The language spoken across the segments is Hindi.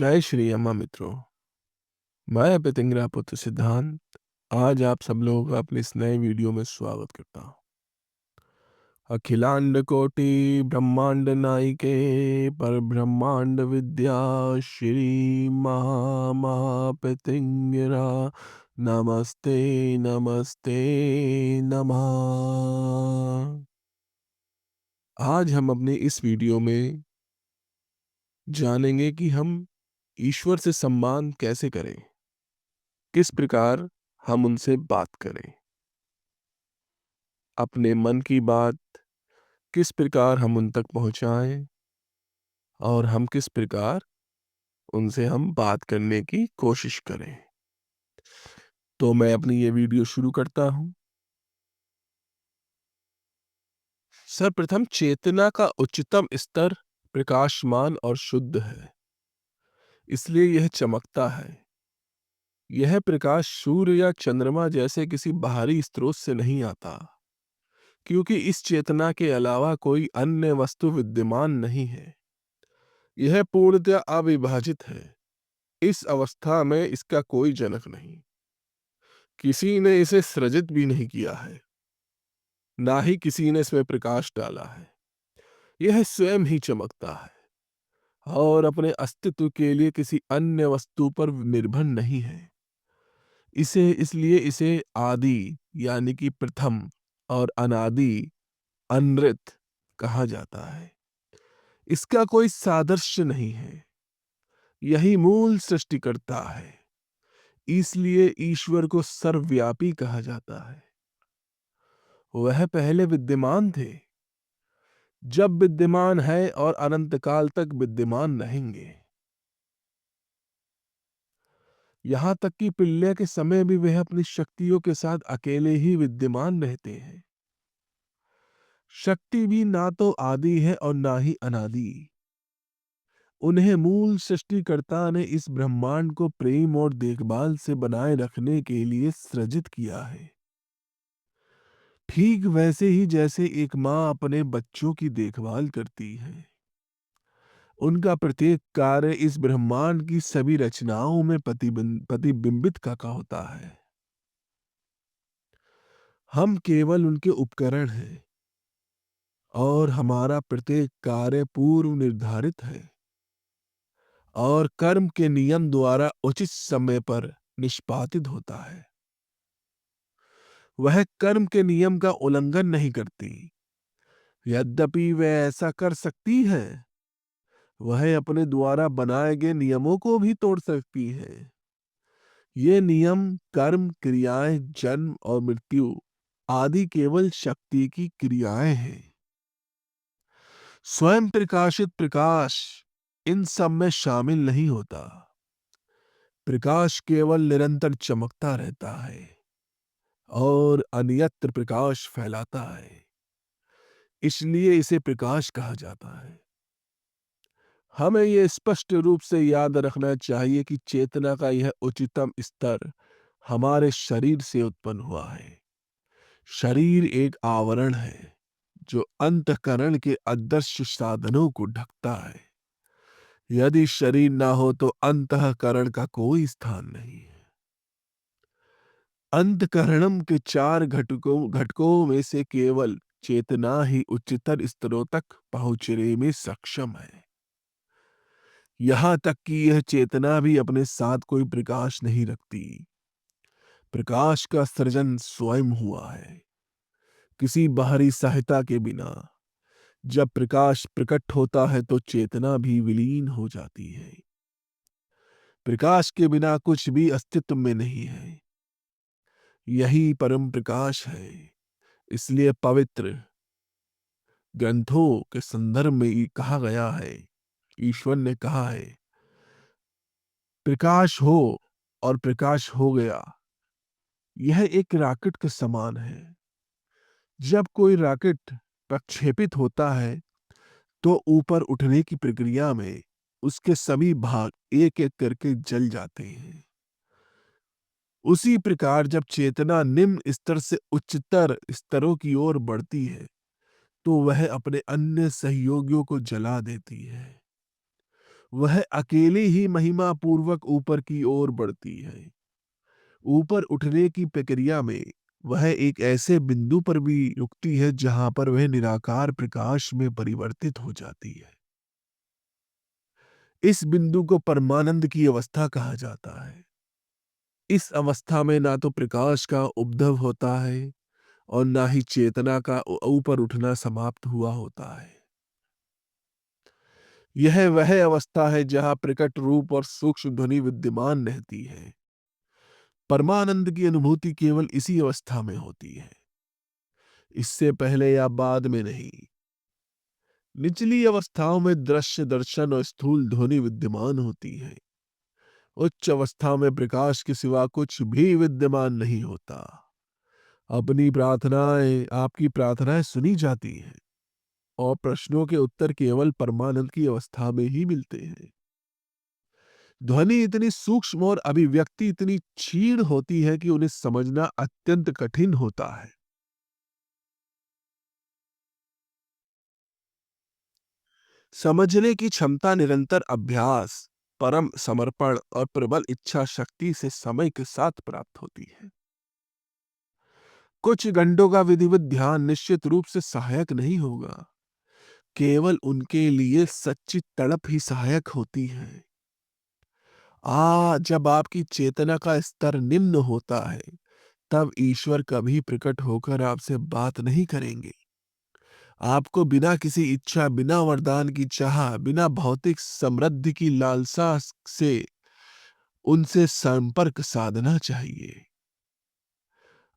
जय श्री अम्मा मित्रों। मैं पितिंगरा पुत्र सिद्धांत आज आप सब लोगों का अपने इस नए वीडियो में स्वागत करता हूँ। अखिलांड कोटि ब्रह्मांड नायिके पर ब्रह्मांड विद्या श्री पितिंगरा नमस्ते नमस्ते नमः। आज हम अपने इस वीडियो में जानेंगे कि हम ईश्वर से सम्मान कैसे करें, किस प्रकार हम उनसे बात करें, अपने मन की बात किस प्रकार हम उन तक पहुंचाएं और हम किस प्रकार उनसे हम बात करने की कोशिश करें। तो मैं अपनी ये वीडियो शुरू करता हूं। सर्वप्रथम चेतना का उच्चतम स्तर प्रकाशमान और शुद्ध है, इसलिए यह चमकता है। यह प्रकाश सूर्य या चंद्रमा जैसे किसी बाहरी स्रोत से नहीं आता, क्योंकि इस चेतना के अलावा कोई अन्य वस्तु विद्यमान नहीं है। यह पूर्णतया अविभाजित है। इस अवस्था में इसका कोई जनक नहीं, किसी ने इसे सृजित भी नहीं किया है, ना ही किसी ने इसमें प्रकाश डाला है। यह स्वयं ही चमकता है और अपने अस्तित्व के लिए किसी अन्य वस्तु पर निर्भर नहीं है। इसलिए इसे आदि यानी कि प्रथम और अनादि अनृत कहा जाता है। इसका कोई सादृश्य नहीं है। यही मूल सृष्टिकर्ता है, इसलिए ईश्वर को सर्वव्यापी कहा जाता है। वह पहले विद्यमान थे, जब विद्यमान है और अनंत काल तक विद्यमान रहेंगे। यहां तक कि प्रलय के समय भी वह अपनी शक्तियों के साथ अकेले ही विद्यमान रहते हैं। शक्ति भी ना तो आदि है और ना ही अनादि। उन्हें मूल सृष्टिकर्ता ने इस ब्रह्मांड को प्रेम और देखभाल से बनाए रखने के लिए सृजित किया है। ठीक वैसे ही जैसे एक माँ अपने बच्चों की देखभाल करती है। उनका प्रत्येक कार्य इस ब्रह्मांड की सभी रचनाओं में प्रतिबिंबित का होता है। हम केवल उनके उपकरण हैं और हमारा प्रत्येक कार्य पूर्व निर्धारित है और कर्म के नियम द्वारा उचित समय पर निष्पादित होता है। वह कर्म के नियम का उल्लंघन नहीं करती। यद्यपि वह ऐसा कर सकती है, वह अपने द्वारा बनाए गए नियमों को भी तोड़ सकती है। ये नियम, कर्म, क्रियाएं, जन्म और मृत्यु आदि केवल शक्ति की क्रियाएं हैं। स्वयं प्रकाशित प्रकाश इन सब में शामिल नहीं होता। प्रकाश केवल निरंतर चमकता रहता है और अन्यत्र प्रकाश फैलाता है, इसलिए इसे प्रकाश कहा जाता है। हमें यह स्पष्ट रूप से याद रखना चाहिए कि चेतना का यह उच्चतम स्तर हमारे शरीर से उत्पन्न हुआ है। शरीर एक आवरण है जो अंतःकरण के अदृश्य साधनों को ढकता है। यदि शरीर ना हो तो अंतःकरण का कोई स्थान नहीं है। अंतःकरणम के 4 घटकों में से केवल चेतना ही उच्चतर स्तरों तक पहुंचने में सक्षम है। यहां तक कि यह चेतना भी अपने साथ कोई प्रकाश नहीं रखती। प्रकाश का सृजन स्वयं हुआ है, किसी बाहरी सहायता के बिना। जब प्रकाश प्रकट होता है तो चेतना भी विलीन हो जाती है। प्रकाश के बिना कुछ भी अस्तित्व में नहीं है। यही परम प्रकाश है। इसलिए पवित्र ग्रंथों के संदर्भ में ये कहा गया है, ईश्वर ने कहा है, प्रकाश हो और प्रकाश हो गया। यह एक रॉकेट के समान है। जब कोई रॉकेट प्रक्षेपित होता है तो ऊपर उठने की प्रक्रिया में उसके सभी भाग एक एक करके जल जाते हैं। उसी प्रकार जब चेतना निम्न स्तर से उच्चतर स्तरों की ओर बढ़ती है तो वह अपने अन्य सहयोगियों को जला देती है। वह अकेले ही महिमा पूर्वक ऊपर की ओर बढ़ती है। ऊपर उठने की प्रक्रिया में वह एक ऐसे बिंदु पर भी रुकती है जहां पर वह निराकार प्रकाश में परिवर्तित हो जाती है। इस बिंदु को परमानंद की अवस्था कहा जाता है। इस अवस्था में ना तो प्रकाश का उपद्रव होता है और ना ही चेतना का ऊपर उठना समाप्त हुआ होता है। यह वह अवस्था है जहां प्रकट रूप और सूक्ष्म ध्वनि विद्यमान रहती है। परमानंद की अनुभूति केवल इसी अवस्था में होती है, इससे पहले या बाद में नहीं। निचली अवस्थाओं में दृश्य दर्शन और स्थूल ध्वनि विद्यमान होती है। उच्च अवस्था में प्रकाश के सिवा कुछ भी विद्यमान नहीं होता। आपकी प्रार्थनाएं सुनी जाती हैं और प्रश्नों के उत्तर केवल परमानंद की अवस्था में ही मिलते हैं। ध्वनि इतनी सूक्ष्म और अभिव्यक्ति इतनी क्षीण होती है कि उन्हें समझना अत्यंत कठिन होता है। समझने की क्षमता निरंतर अभ्यास, परम समर्पण और प्रबल इच्छा शक्ति से समय के साथ प्राप्त होती है। कुछ घंटों का विधिवत ध्यान निश्चित रूप से सहायक नहीं होगा। केवल उनके लिए सच्ची तड़प ही सहायक होती है। जब आपकी चेतना का स्तर निम्न होता है, तब ईश्वर कभी प्रकट होकर आपसे बात नहीं करेंगे। आपको बिना किसी इच्छा, बिना वरदान की चाह, बिना भौतिक समृद्धि की लालसा से उनसे संपर्क साधना चाहिए।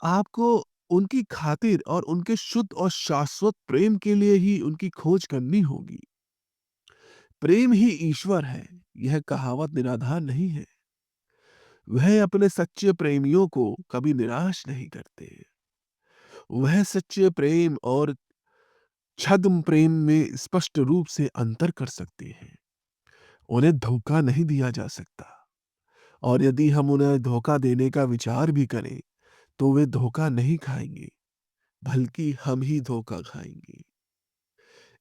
आपको उनकी खातिर और उनके शुद्ध और शाश्वत प्रेम के लिए ही उनकी खोज करनी होगी। प्रेम ही ईश्वर है, यह कहावत निराधार नहीं है। वह अपने सच्चे प्रेमियों को कभी निराश नहीं करते। वह सच्चे प्रेम और छद्म प्रेम में स्पष्ट रूप से अंतर कर सकते हैं। उन्हें धोखा नहीं दिया जा सकता, और यदि हम उन्हें धोखा देने का विचार भी करें, तो वे धोखा नहीं खाएंगे, बल्कि हम ही धोखा खाएंगे।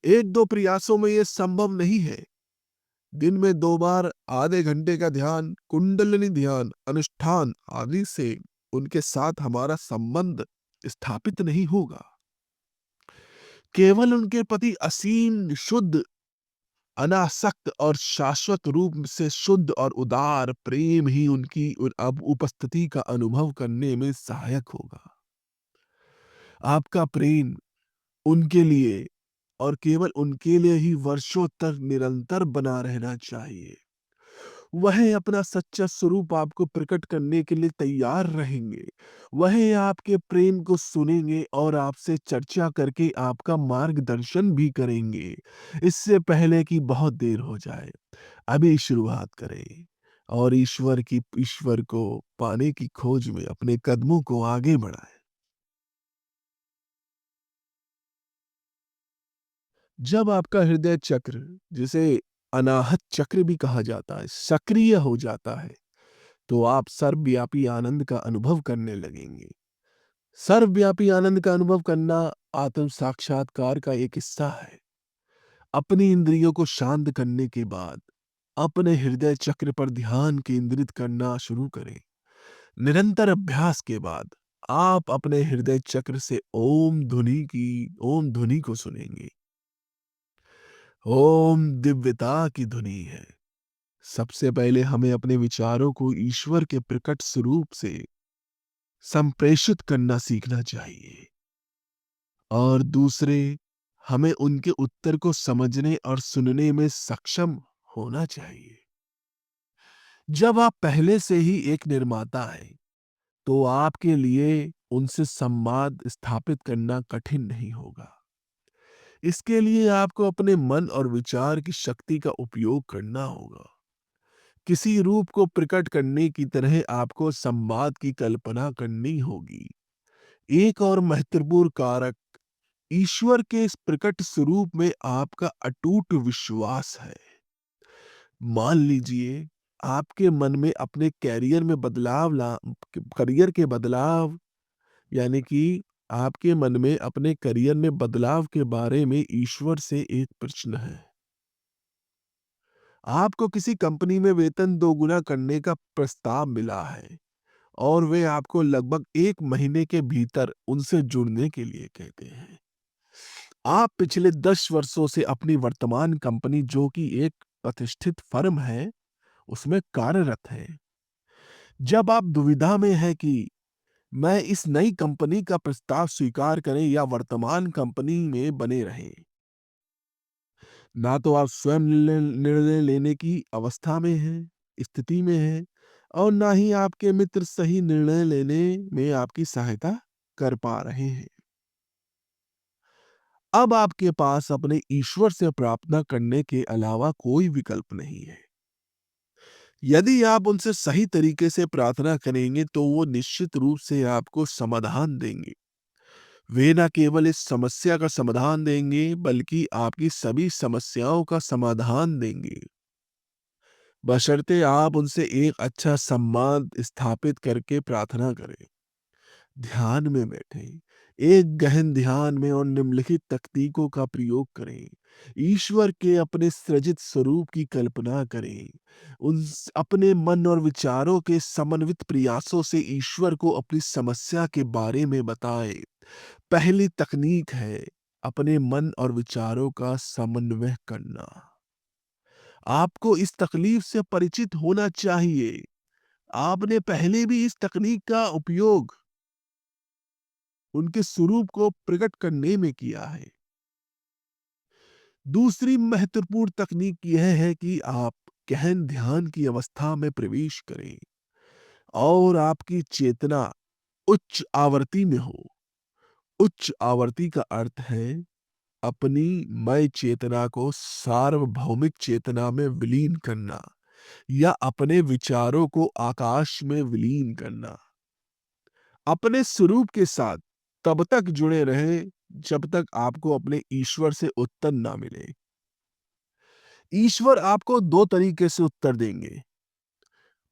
एक दो प्रयासों में यह संभव नहीं है। दिन में 2 बार आधे घंटे का ध्यान, कुंडलिनी ध्यान, अनुष्ठान आदि से उनके साथ हमारा संबंध स्थापित नहीं होगा। केवल उनके प्रति असीम, शुद्ध, अनासक्त और शाश्वत रूप से शुद्ध और उदार प्रेम ही उनकी अब उपस्थिति का अनुभव करने में सहायक होगा। आपका प्रेम उनके लिए और केवल उनके लिए ही वर्षों तक निरंतर बना रहना चाहिए। वह अपना सच्चा स्वरूप आपको प्रकट करने के लिए तैयार रहेंगे। वह आपके प्रेम को सुनेंगे और आपसे चर्चा करके आपका मार्गदर्शन भी करेंगे। इससे पहले कि बहुत देर हो जाए, अभी शुरुआत करें और ईश्वर को पाने की खोज में अपने कदमों को आगे बढ़ाएं। जब आपका हृदय चक्र, जिसे अनाहत चक्र भी कहा जाता है, सक्रिय हो जाता है, तो आप सर्वव्यापी आनंद का अनुभव करने लगेंगे। सर्वव्यापी आनंद का अनुभव करना आत्म साक्षात्कार का एक हिस्सा है। अपनी इंद्रियों को शांत करने के बाद अपने हृदय चक्र पर ध्यान केंद्रित करना शुरू करें। निरंतर अभ्यास के बाद आप अपने हृदय चक्र से ओम ध्वनि को सुनेंगे। ओम दिव्यता की ध्वनि है। सबसे पहले हमें अपने विचारों को ईश्वर के प्रकट स्वरूप से संप्रेषित करना सीखना चाहिए, और दूसरे, हमें उनके उत्तर को समझने और सुनने में सक्षम होना चाहिए। जब आप पहले से ही एक निर्माता हैं, तो आपके लिए उनसे संवाद स्थापित करना कठिन नहीं होगा। इसके लिए आपको अपने मन और विचार की शक्ति का उपयोग करना होगा। किसी रूप को प्रकट करने की तरह आपको संवाद की कल्पना करनी होगी। एक और महत्वपूर्ण कारक ईश्वर के इस प्रकट स्वरूप में आपका अटूट विश्वास है। मान लीजिए आपके मन में अपने करियर के बदलाव, यानी कि आपके मन में अपने करियर में बदलाव के बारे में ईश्वर से एक प्रश्न है। आपको किसी कंपनी में वेतन दोगुना करने का प्रस्ताव मिला है और वे आपको लगभग 1 महीने के भीतर उनसे जुड़ने के लिए कहते हैं। आप पिछले 10 वर्षों से अपनी वर्तमान कंपनी, जो कि एक प्रतिष्ठित फर्म है, उसमें कार्यरत हैं। जब आप दुविधा में हैं कि मैं इस नई कंपनी का प्रस्ताव स्वीकार करें या वर्तमान कंपनी में बने रहें, ना तो आप स्वयं निर्णय लेने की अवस्था में हैं, स्थिति में हैं, और ना ही आपके मित्र सही निर्णय लेने में आपकी सहायता कर पा रहे हैं। अब आपके पास अपने ईश्वर से प्रार्थना करने के अलावा कोई विकल्प नहीं है। यदि आप उनसे सही तरीके से प्रार्थना करेंगे तो वो निश्चित रूप से आपको समाधान देंगे। वे न केवल इस समस्या का समाधान देंगे बल्कि आपकी सभी समस्याओं का समाधान देंगे, बशर्ते आप उनसे एक अच्छा संवाद स्थापित करके प्रार्थना करें। ध्यान में बैठें, एक गहन ध्यान में और निम्नलिखित तकनीकों का प्रयोग करें। ईश्वर के अपने सृजित स्वरूप की कल्पना करें। अपने मन और विचारों के समन्वित प्रयासों से ईश्वर को अपनी समस्या के बारे में बताएं। पहली तकनीक है अपने मन और विचारों का समन्वय करना। आपको इस तकलीफ से परिचित होना चाहिए। आपने पहले भी इस तकनीक का उपयोग उनके स्वरूप को प्रकट करने में किया है। दूसरी महत्वपूर्ण तकनीक यह है कि आप गहन ध्यान की अवस्था में प्रवेश करें और आपकी चेतना उच्च आवर्ती में हो। उच्च आवर्ती का अर्थ है अपनी मय चेतना को सार्वभौमिक चेतना में विलीन करना या अपने विचारों को आकाश में विलीन करना। अपने स्वरूप के साथ तब तक जुड़े रहें जब तक आपको अपने ईश्वर से उत्तर ना मिले। ईश्वर आपको दो तरीके से उत्तर देंगे।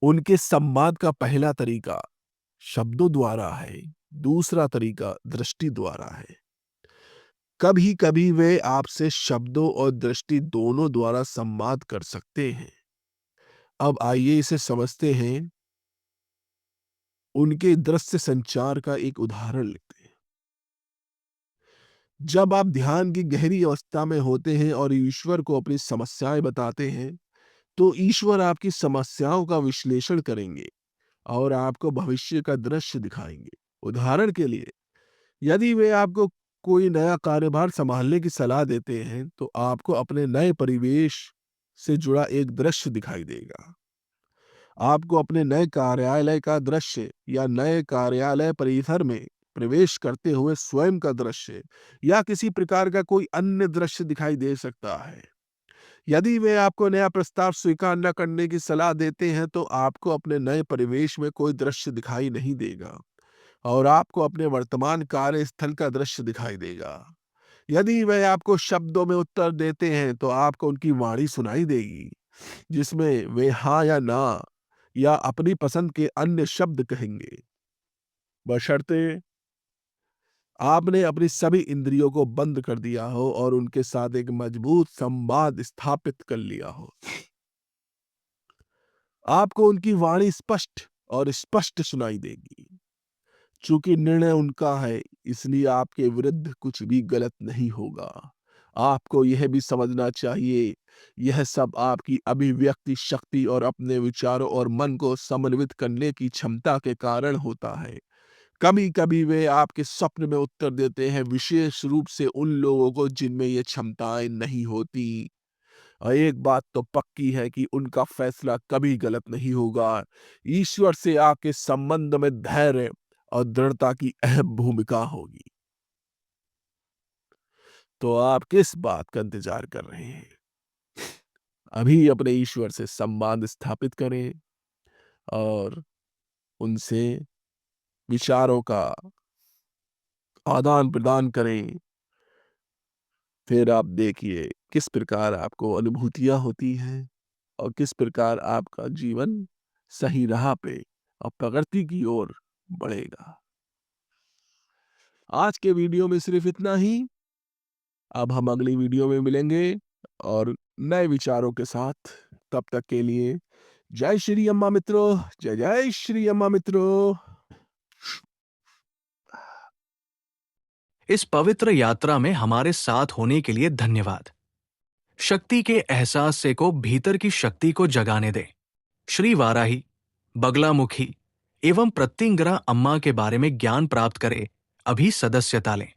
उनके संवाद का पहला तरीका शब्दों द्वारा है, दूसरा तरीका दृष्टि द्वारा है। कभी कभी वे आपसे शब्दों और दृष्टि दोनों द्वारा संवाद कर सकते हैं। अब आइए इसे समझते हैं। उनके दृश्य संचार का एक उदाहरण लेते हैं। जब आप ध्यान की गहरी अवस्था में होते हैं और ईश्वर को अपनी समस्याएं बताते हैं, तो ईश्वर आपकी समस्याओं का विश्लेषण करेंगे और आपको भविष्य का दृश्य दिखाएंगे। उदाहरण के लिए, यदि वे आपको कोई नया कार्यभार संभालने की सलाह देते हैं, तो आपको अपने नए परिवेश से जुड़ा एक दृश्य दिखाई देगा। आपको अपने नए कार्यालय का दृश्य या नए कार्यालय परिसर में प्रवेश करते हुए स्वयं का दृश्य या किसी प्रकार का कोई अन्य दृश्य दिखाई दे सकता है। यदि वे आपको नया प्रस्ताव स्वीकार न करने की सलाह देते हैं, तो आपको अपने नए परिवेश में कोई दृश्य दिखाई नहीं देगा और आपको अपने वर्तमान कार्यस्थल का दृश्य दिखाई देगा। यदि वे आपको शब्दों में उत्तर देते हैं, तो आपको उनकी वाणी सुनाई देगी, जिसमें वे हाँ या ना या अपनी पसंद के अन्य शब्द कहेंगे, बशर्ते आपने अपनी सभी इंद्रियों को बंद कर दिया हो और उनके साथ एक मजबूत संवाद स्थापित कर लिया हो। आपको उनकी वाणी स्पष्ट सुनाई देगी। चूंकि निर्णय उनका है, इसलिए आपके विरुद्ध कुछ भी गलत नहीं होगा। आपको यह भी समझना चाहिए, यह सब आपकी अभिव्यक्ति शक्ति और अपने विचारों और मन को समन्वित करने की क्षमता के कारण होता है। कभी कभी वे आपके स्वप्न में उत्तर देते हैं, विशेष रूप से उन लोगों को जिनमें ये क्षमताएं नहीं होती। और एक बात तो पक्की है कि उनका फैसला कभी गलत नहीं होगा। ईश्वर से आपके संबंध में धैर्य और दृढ़ता की अहम भूमिका होगी। तो आप किस बात का इंतजार कर रहे हैं? अभी अपने ईश्वर से संवाद स्थापित करें और उनसे विचारों का आदान प्रदान करें। फिर आप देखिए किस प्रकार आपको अनुभूतियां होती हैं और किस प्रकार आपका जीवन सही राह पे और प्रगति की ओर बढ़ेगा। आज के वीडियो में सिर्फ इतना ही। अब हम अगली वीडियो में मिलेंगे और नए विचारों के साथ। तब तक के लिए जय श्री अम्मा मित्रों, जय जय श्री अम्मा मित्रों। इस पवित्र यात्रा में हमारे साथ होने के लिए धन्यवाद। शक्ति के एहसास से को भीतर की शक्ति को जगाने दे। श्री वाराही, बगलामुखी एवं प्रत्यंगिरा अम्मा के बारे में ज्ञान प्राप्त करे, अभी सदस्यता लें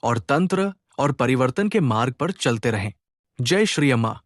और तंत्र और परिवर्तन के मार्ग पर चलते रहें। जय श्री अम्मा।